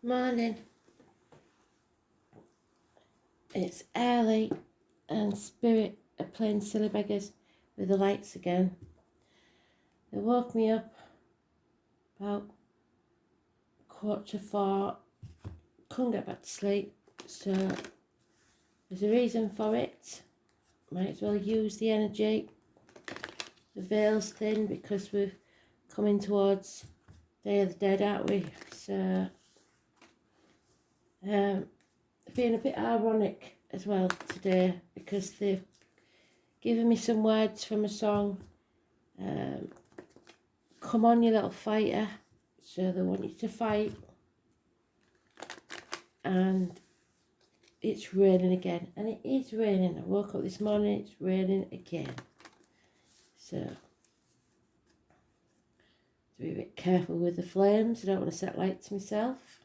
Morning. It's early and Spirit are playing silly beggars with the lights again. They woke me up about 3:45. Couldn't get back to sleep, so there's a reason for it. Might as well use the energy. The veil's thin because we're coming towards Day of the Dead, aren't we? So being a bit ironic as well today because they've given me some words from a song. Come on, you little fighter. So they want you to fight. And it's raining again. And it is raining. I woke up this morning, it's raining again. So, to be a bit careful with the flames. I don't want to set light to myself.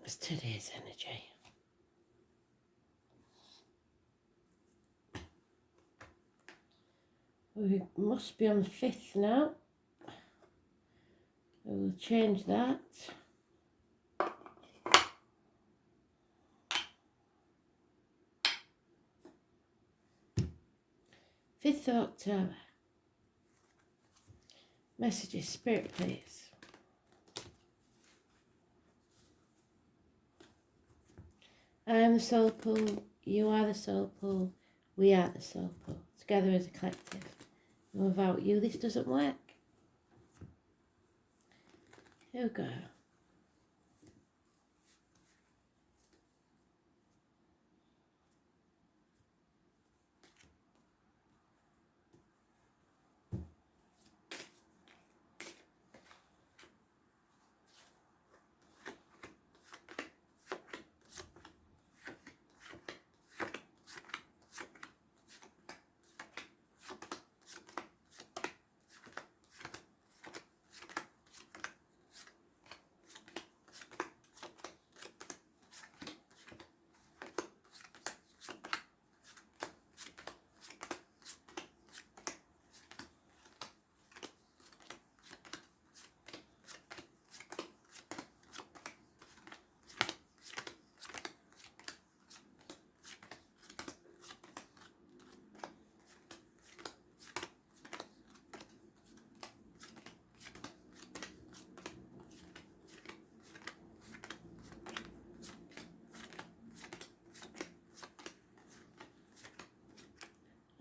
It's today's energy. We must be on the 5th now. We'll change that. 5th of October. Messages, Spirit, please. I am the soul pool, you are the soul pool, we are the soul pool, together as a collective. And without you, this doesn't work. Here we go.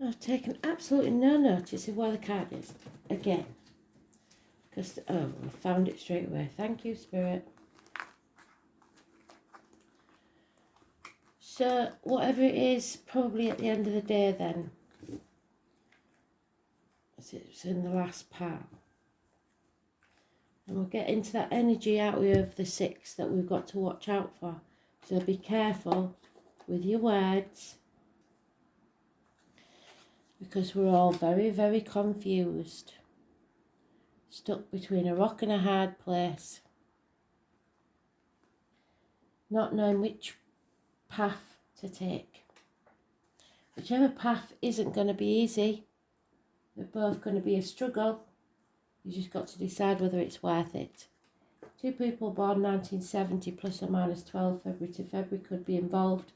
I've taken absolutely no notice of where the card is, again. Because, I found it straight away. Thank you, Spirit. So, whatever it is, probably at the end of the day then, as it's in the last part. And we'll get into that energy out of the 6 that we've got to watch out for. So be careful with your words. Because we're all very, very confused. Stuck between a rock and a hard place. Not knowing which path to take. Whichever path isn't going to be easy. They're both going to be a struggle. You just got to decide whether it's worth it. 2 people born 1970 plus or minus 12 February to February could be involved.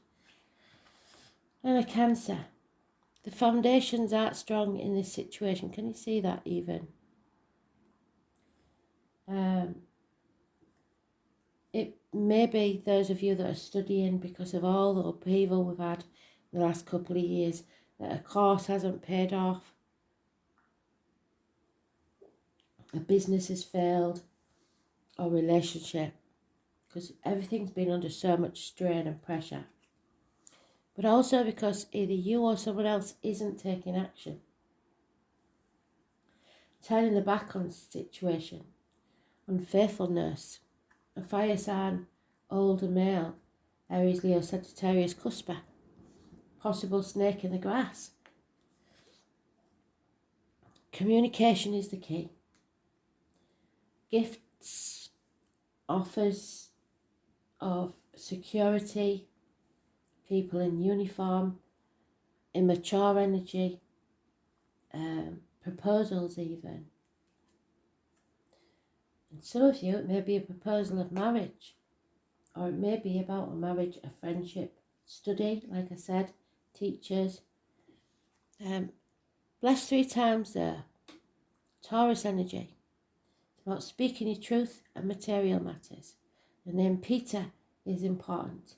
And a Cancer. The foundations aren't strong in this situation. Can you see that even? It may be those of you that are studying because of all the upheaval we've had in the last couple of years, that a course hasn't paid off, a business has failed, or relationship, because everything's been under so much strain and pressure. But also because either you or someone else isn't taking action. Turning the back on the situation. Unfaithfulness. A fire sign, older male. Aries, Leo, Sagittarius, Cusper. Possible snake in the grass. Communication is the key. Gifts, offers of security, people in uniform, immature energy, proposals even. And some of you, it may be a proposal of marriage, or it may be about a marriage, a friendship, study, like I said, teachers. Blessed 3 times there. Taurus energy. It's about speaking your truth and material matters. The name Peter is important.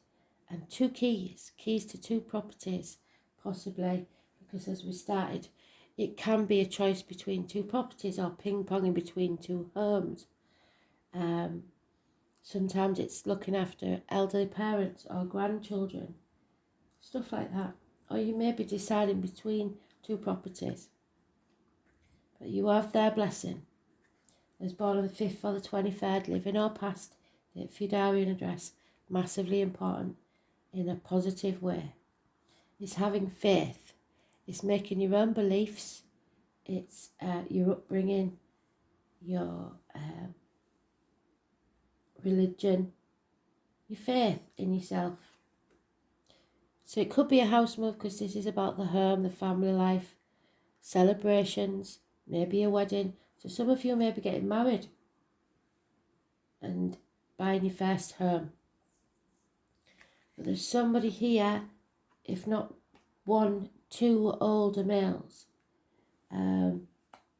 And 2 keys to 2 properties, possibly, because as we started, it can be a choice between 2 properties or ping-ponging between 2 homes. Sometimes it's looking after elderly parents or grandchildren, stuff like that. Or you may be deciding between 2 properties. But you have their blessing. As born on the 5th or the 23rd, living or past, date for your diary and address, massively important in a positive way. It's having faith. It's making your own beliefs. It's your upbringing, your religion, your faith in yourself. So it could be a house move because this is about the home, the family life, celebrations, maybe a wedding. So some of you may be getting married and buying your first home. But there's somebody here, if not 1, 2 older males.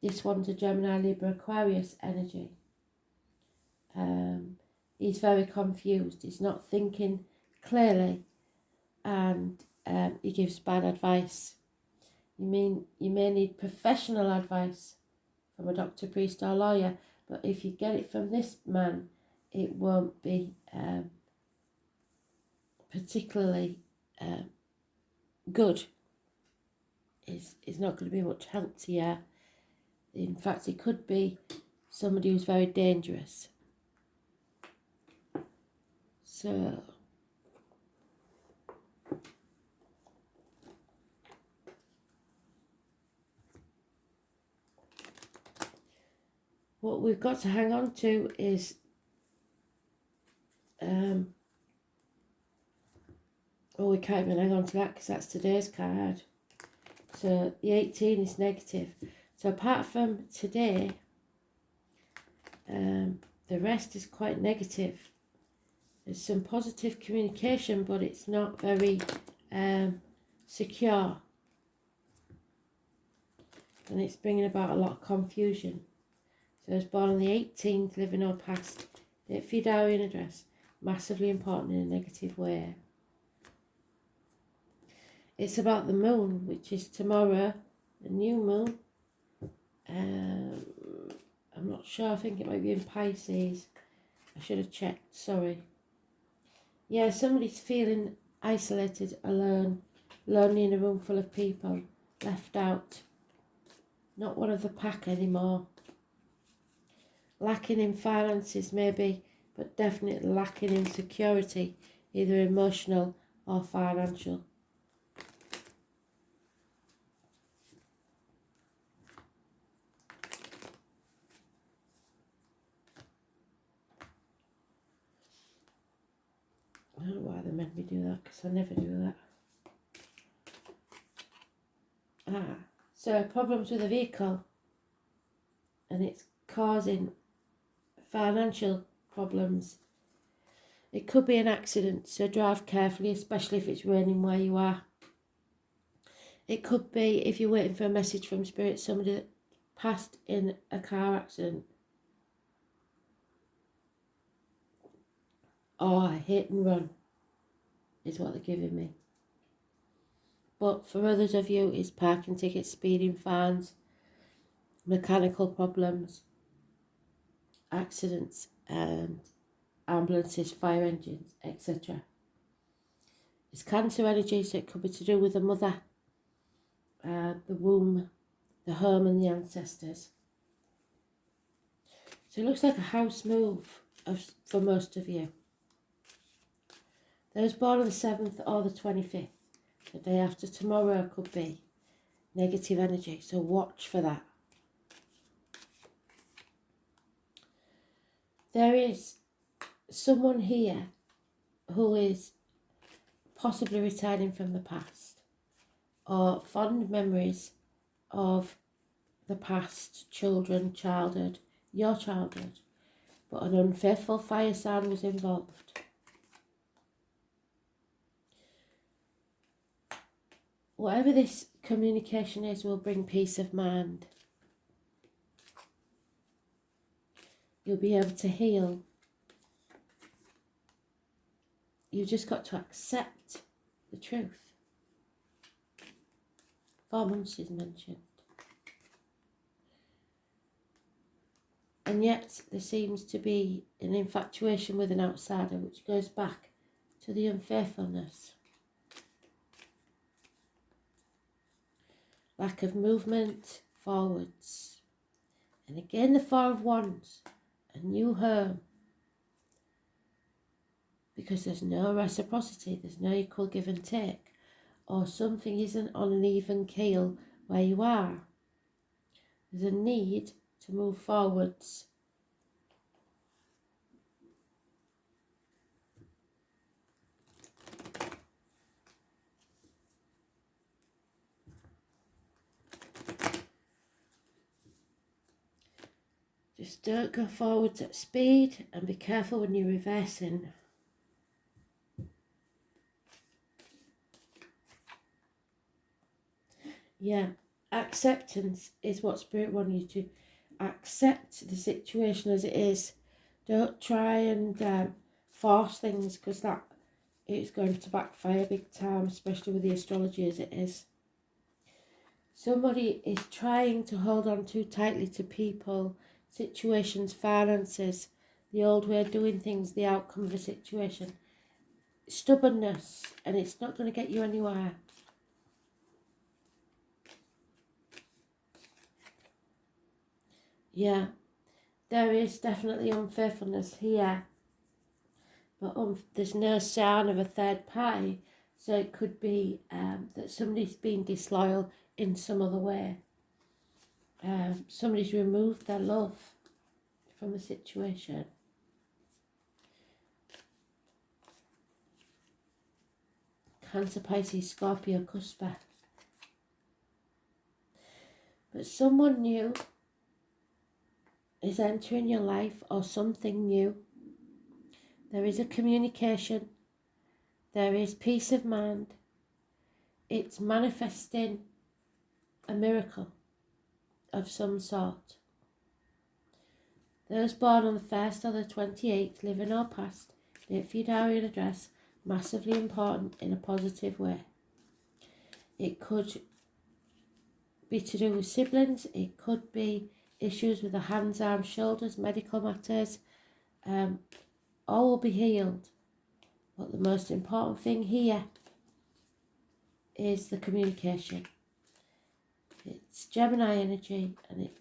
This one's a Gemini, Libra, Aquarius energy. He's very confused. He's not thinking clearly, and he gives bad advice. You may need professional advice from a doctor, priest or lawyer, but if you get it from this man, it won't be particularly good. It's not going to be much help to you. In fact, it could be somebody who's very dangerous. So what we've got to hang on to is we can't even hang on to that because that's today's card. So the 18 is negative. So apart from today, the rest is quite negative. There's some positive communication, but it's not very secure. And it's bringing about a lot of confusion. So I was born on the 18th, living or past, date for your diary and address, massively important in a negative way. It's about the moon, which is tomorrow, the new moon. I'm not sure, I think it might be in Pisces. I should have checked, sorry. Yeah, somebody's feeling isolated, alone, lonely in a room full of people, left out. Not one of the pack anymore. Lacking in finances maybe, but definitely lacking in security, either emotional or financial. I don't know why they made me do that, because I never do that. So problems with a vehicle, and it's causing financial problems. It could be an accident, so drive carefully, especially if it's raining where you are. It could be, if you're waiting for a message from Spirit, somebody that passed in a car accident. Or a hit and run is what they're giving me. But for others of you, it's parking tickets, speeding fines, mechanical problems, accidents, and ambulances, fire engines, etc. It's Cancer energy, so it could be to do with the mother, the womb, the home and the ancestors. So it looks like a house move for most of you. Those born on the 7th or the 25th, the day after tomorrow, could be negative energy, so watch for that. There is someone here who is possibly returning from the past, or fond memories of the past, children, childhood, your childhood, but an unfaithful fire sign was involved. Whatever this communication is will bring peace of mind. You'll be able to heal. You've just got to accept the truth. 4 months is mentioned. And yet there seems to be an infatuation with an outsider, which goes back to the unfaithfulness. Lack of movement forwards. And again the Four of Wands, a new home. Because there's no reciprocity, there's no equal give and take. Or something isn't on an even keel where you are. There's a need to move forwards. Just don't go forwards at speed and be careful when you're reversing. Yeah, acceptance is what Spirit wants you to accept the situation as it is. Don't try and force things, because that is going to backfire big time, especially with the astrology as it is. Somebody is trying to hold on too tightly to people, situations, finances, the old way of doing things, the outcome of a situation. Stubbornness, and it's not going to get you anywhere. Yeah, there is definitely unfaithfulness here, but there's no sign of a third party, so it could be that somebody's been disloyal in some other way. Somebody's removed their love from the situation. Cancer, Pisces, Scorpio, Cusper. But someone new is entering your life, or something new. There is a communication. There is peace of mind. It's manifesting a miracle of some sort. Those born on the 1st or the 28th, living or past, date for your diary and address, massively important in a positive way. It could be to do with siblings. It could be issues with the hands, arms, shoulders, medical matters. All will be healed. But the most important thing here is the communication. It's Gemini energy, and it's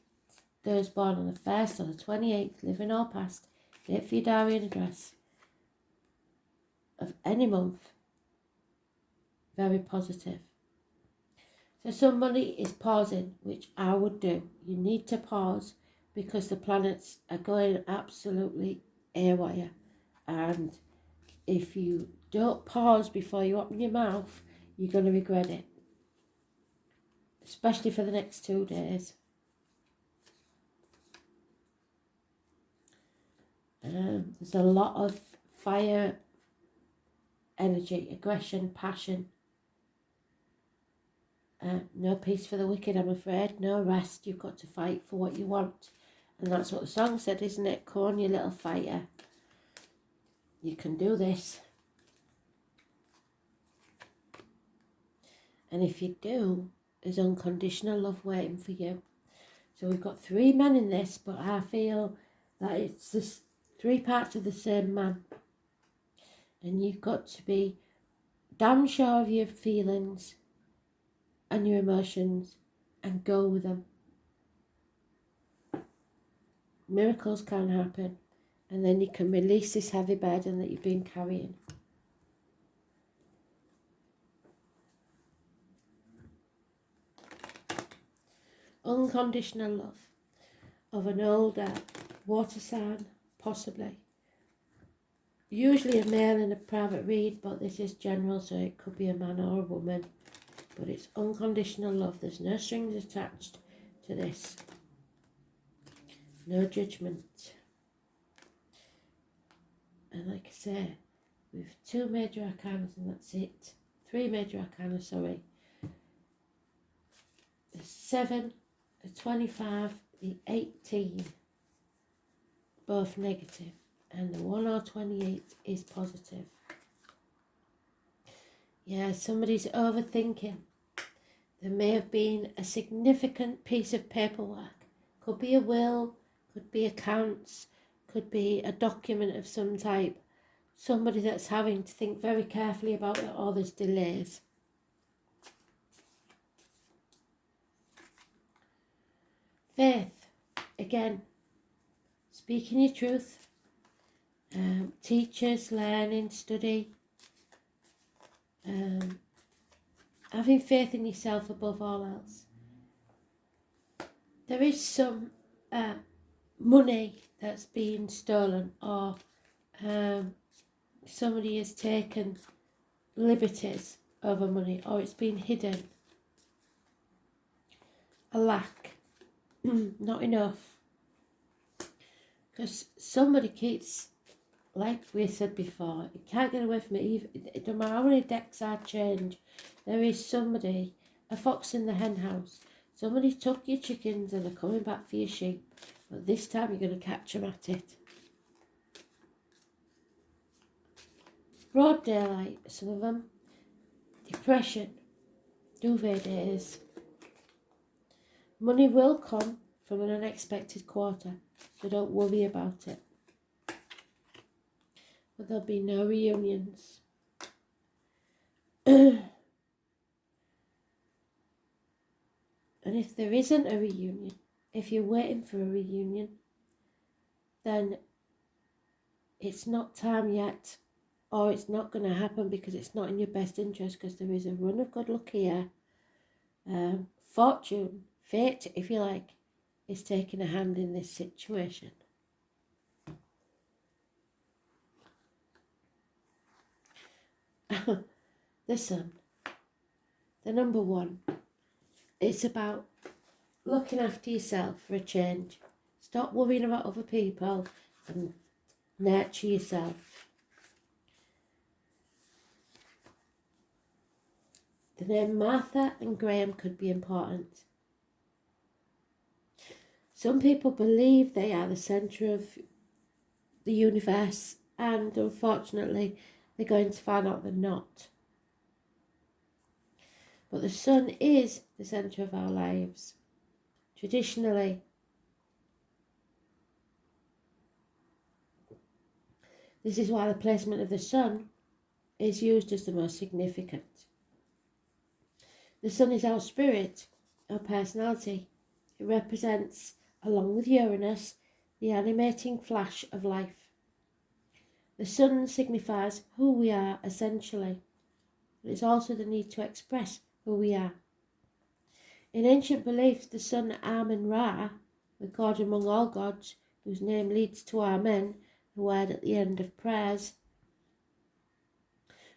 those born on the 1st or the 28th, living or past, date for your diary and address, of any month. Very positive. So somebody is pausing, which I would do. You need to pause, because the planets are going absolutely haywire. And if you don't pause before you open your mouth, you're going to regret it. Especially for the next 2 days. There's a lot of fire energy, aggression, passion. No peace for the wicked, I'm afraid. No rest. You've got to fight for what you want. And that's what the song said, isn't it? Come on, you little fighter. You can do this. And if you do, there's unconditional love waiting for you. So we've got 3 men in this, but I feel that it's just 3 parts of the same man. And you've got to be damn sure of your feelings and your emotions and go with them. Miracles can happen, and then you can release this heavy burden that you've been carrying. Unconditional love of an older water sign, possibly. Usually a male in a private read, but this is general, so it could be a man or a woman. But it's unconditional love. There's no strings attached to this. No judgment. And like I say, we've 2 major arcana and that's it. 3 major arcana, sorry. The 7, the 25, the 18, both negative, and the 1 or 28 is positive. Yeah, somebody's overthinking. There may have been a significant piece of paperwork. Could be a will, could be accounts, could be a document of some type. Somebody that's having to think very carefully about it, or there's delays. Faith, again, speaking your truth. Teachers, learning, study. Having faith in yourself above all else. There is some money that's been stolen, or somebody has taken liberties over money, or it's been hidden. A lack, not enough. Because somebody keeps, like we said before, you can't get away from it. Even, it don't matter how many decks are changed, there is somebody, a fox in the hen house. Somebody took your chickens and they're coming back for your sheep. But this time you're going to catch them at it. Broad daylight, some of them. Depression. Duvet days. Money will come from an unexpected quarter, so don't worry about it. But there'll be no reunions. And if there isn't a reunion, if you're waiting for a reunion, then it's not time yet, or it's not going to happen because it's not in your best interest, because there is a run of good luck here. Fortune, fate, if you like, is taking a hand in this situation. The Sun, the number 1. It's about looking after yourself for a change. Stop worrying about other people and nurture yourself. The name Martha and Graham could be important. Some people believe they are the centre of the universe, and unfortunately they're going to find out they're not. But the sun is the centre of our lives. Traditionally, this is why the placement of the sun is used as the most significant. The sun is our spirit, our personality. It represents, along with Uranus, the animating flash of life. The sun signifies who we are essentially. But it's also the need to express who we are. In ancient beliefs, the sun Amun-Ra, the god among all gods, whose name leads to Amen, a word at the end of prayers.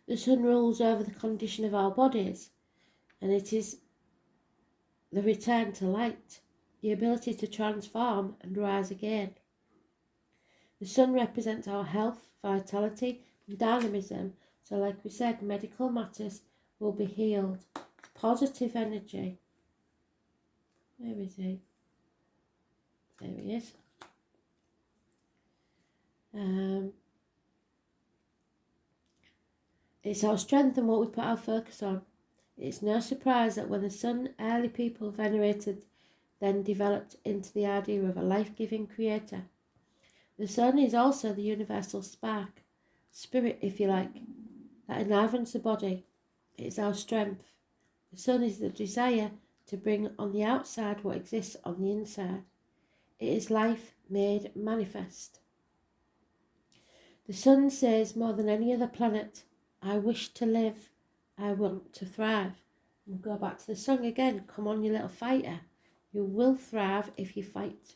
The sun rules over the condition of our bodies, and it is the return to light, the ability to transform and rise again. The sun represents our health, vitality, and dynamism, so like we said, medical matters will be healed. Positive energy. Where is he? There he is. It's our strength and what we put our focus on. It's no surprise that when the sun, early people venerated, then developed into the idea of a life-giving creator. The sun is also the universal spark, spirit if you like, that enlivens the body. It is our strength. The sun is the desire to bring on the outside what exists on the inside. It is life made manifest. The sun says more than any other planet, I wish to live, I want to thrive. And go back to the song again, come on you little fighter. You will thrive if you fight.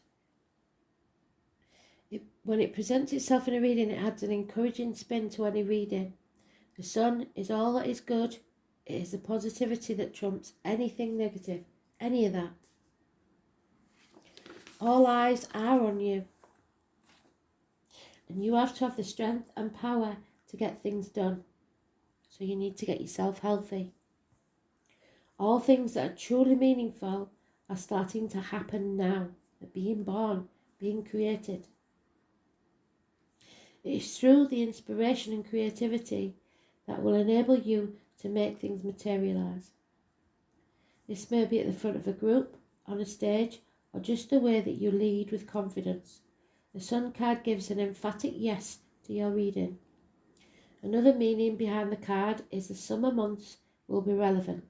When it presents itself in a reading, it adds an encouraging spin to any reading. The sun is all that is good. It is the positivity that trumps anything negative, any of that. All eyes are on you. And you have to have the strength and power to get things done. So you need to get yourself healthy. All things that are truly meaningful are starting to happen now. They're being born, being created. It is through the inspiration and creativity that will enable you to make things materialise. This may be at the front of a group, on a stage, or just the way that you lead with confidence. The Sun card gives an emphatic yes to your reading. Another meaning behind the card is the summer months will be relevant.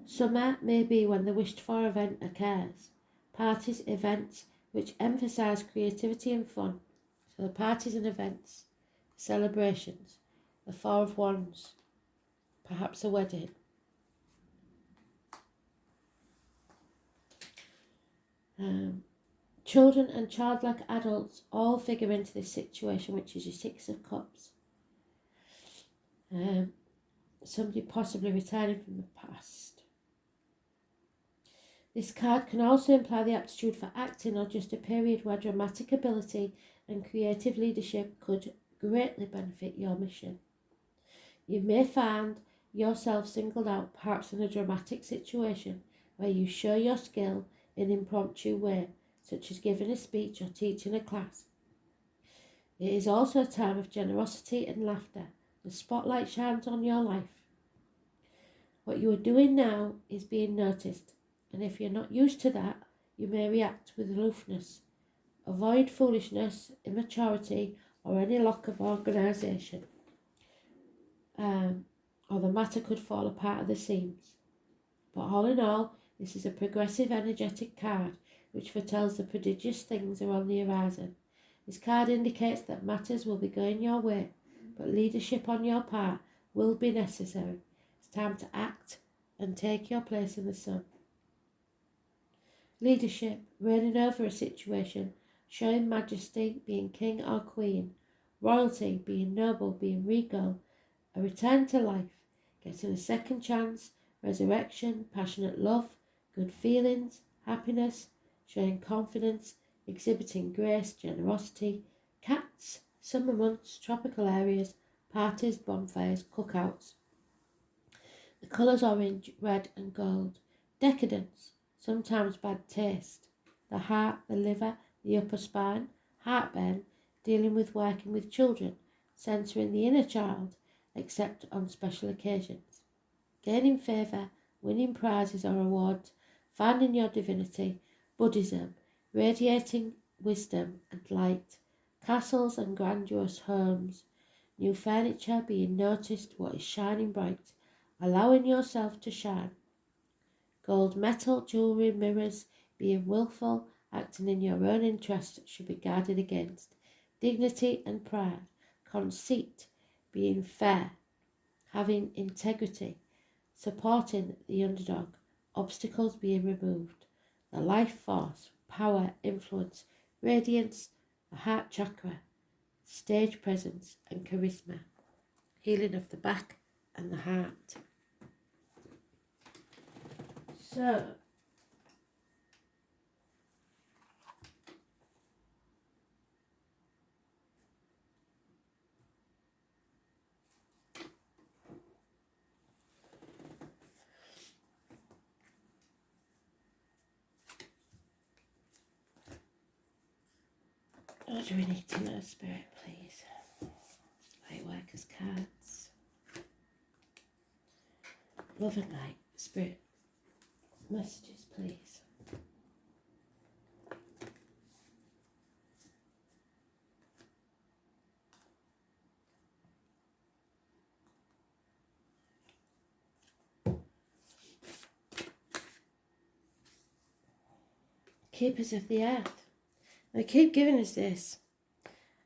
Summer may be when the wished for event occurs. Parties, events which emphasise creativity and fun. So the parties and events, celebrations, the Four of Wands, perhaps a wedding. Children and childlike adults all figure into this situation, which is your Six of Cups. Somebody possibly returning from the past. This card can also imply the aptitude for acting or just a period where dramatic ability and creative leadership could greatly benefit your mission. You may find yourself singled out, perhaps in a dramatic situation where you show your skill in an impromptu way, such as giving a speech or teaching a class. It is also a time of generosity and laughter. The spotlight shines on your life. What you are doing now is being noticed, and if you're not used to that, you may react with aloofness. Avoid foolishness, immaturity, or any lack of organisation, or the matter could fall apart at the seams. But all in all, this is a progressive, energetic card which foretells the prodigious things are on the horizon. This card indicates that matters will be going your way, but leadership on your part will be necessary. It's time to act and take your place in the sun. Leadership, reigning over a situation, showing majesty, being king or queen, royalty, being noble, being regal, a return to life, getting a second chance, resurrection, passionate love, good feelings, happiness, showing confidence, exhibiting grace, generosity, cats, summer months, tropical areas, parties, bonfires, cookouts. The colours orange, red and gold. Decadence, sometimes bad taste. The heart, the liver, the upper spine, heartburn, dealing with working with children, centering the inner child, except on special occasions. Gaining favour, winning prizes or awards, finding your divinity, Buddhism, radiating wisdom and light, castles and grandiose homes, new furniture, being noticed, what is shining bright, allowing yourself to shine. Gold, metal, jewellery, mirrors, being willful, acting in your own interest should be guarded against. Dignity and pride, conceit, being fair, having integrity, supporting the underdog, obstacles being removed. The life force, power, influence, radiance, the heart chakra, stage presence and charisma, healing of the back and the heart. So, what do we need to know, Spirit, please? Light workers cards. Love and light, Spirit. Messages, please. Keepers of the earth. They keep giving us this.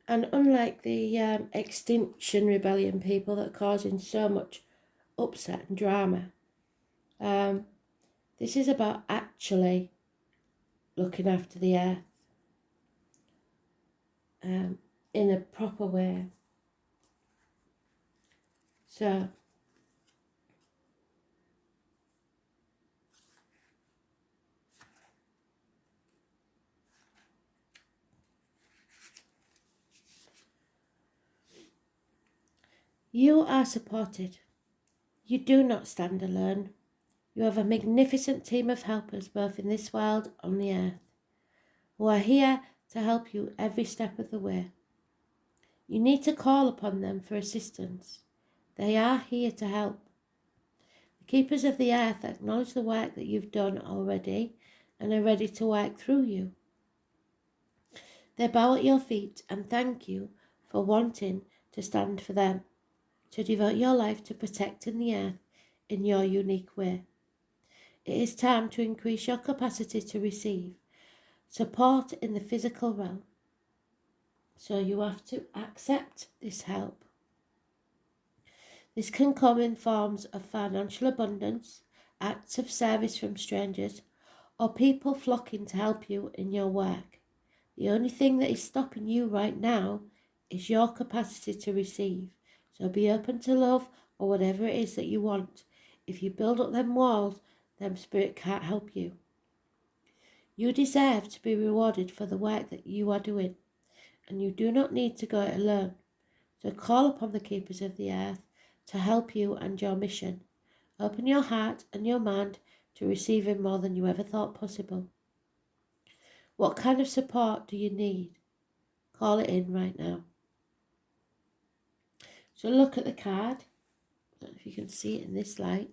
And unlike the Extinction Rebellion people that are causing so much upset and drama, this is about actually looking after the earth in a proper way. So, You are supported. You do not stand alone. You have a magnificent team of helpers both in this world and on the earth, who are here to help you every step of the way. You need to call upon them for assistance. They are here to help. The keepers of the earth acknowledge the work that you've done already and are ready to work through you. They bow at your feet and thank you for wanting to stand for them, to devote your life to protecting the earth in your unique way. It is time to increase your capacity to receive support in the physical realm. So you have to accept this help. This can come in forms of financial abundance, acts of service from strangers, or people flocking to help you in your work. The only thing that is stopping you right now is your capacity to receive. So be open to love or whatever it is that you want. If you build up them walls, then spirit can't help you. You deserve to be rewarded for the work that you are doing, and you do not need to go it alone. So call upon the keepers of the earth to help you and your mission. Open your heart and your mind to receiving more than you ever thought possible. What kind of support do you need? Call it in right now. So look at the card. I don't know if you can see it in this light.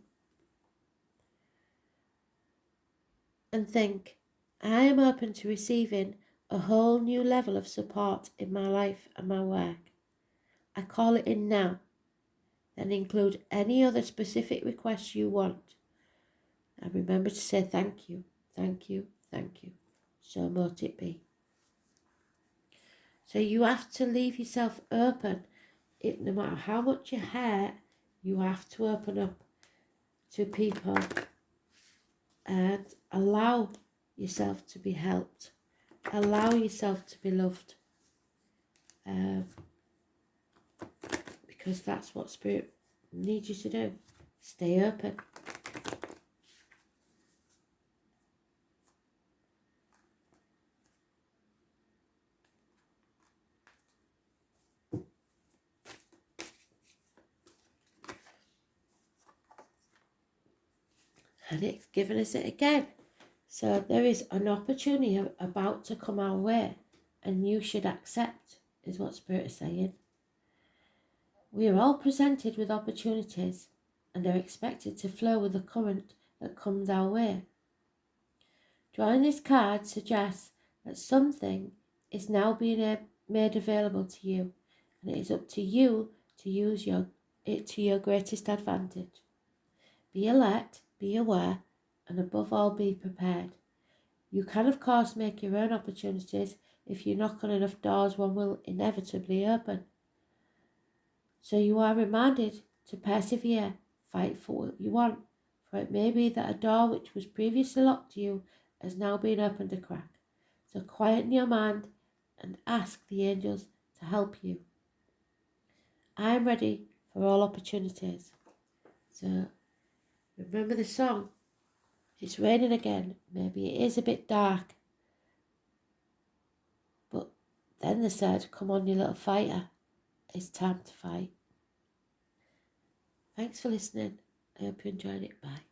And think, I am open to receiving a whole new level of support in my life and my work. I call it in now. Then include any other specific requests you want. And remember to say thank you, thank you, thank you. So mote it be. So you have to leave yourself open. No matter how much you hurt, you have to open up to people and allow yourself to be helped. Allow yourself to be loved. Because that's what Spirit needs you to do. Stay open. And it's given us it again. So there is an opportunity about to come our way, and you should accept, is what Spirit is saying. We are all presented with opportunities and are expected to flow with the current that comes our way. Drawing this card suggests that something is now being made available to you, and it is up to you to use it to your greatest advantage. Be alert, be aware, and above all, be prepared. You can, of course, make your own opportunities. If you knock on enough doors, one will inevitably open. So you are reminded to persevere, fight for what you want, for it may be that a door which was previously locked to you has now been opened a crack. So quieten your mind and ask the angels to help you. I am ready for all opportunities. So remember the song. It's raining again. Maybe it is a bit dark. But then they said, come on, you little fighter. It's time to fight. Thanks for listening. I hope you enjoyed it. Bye.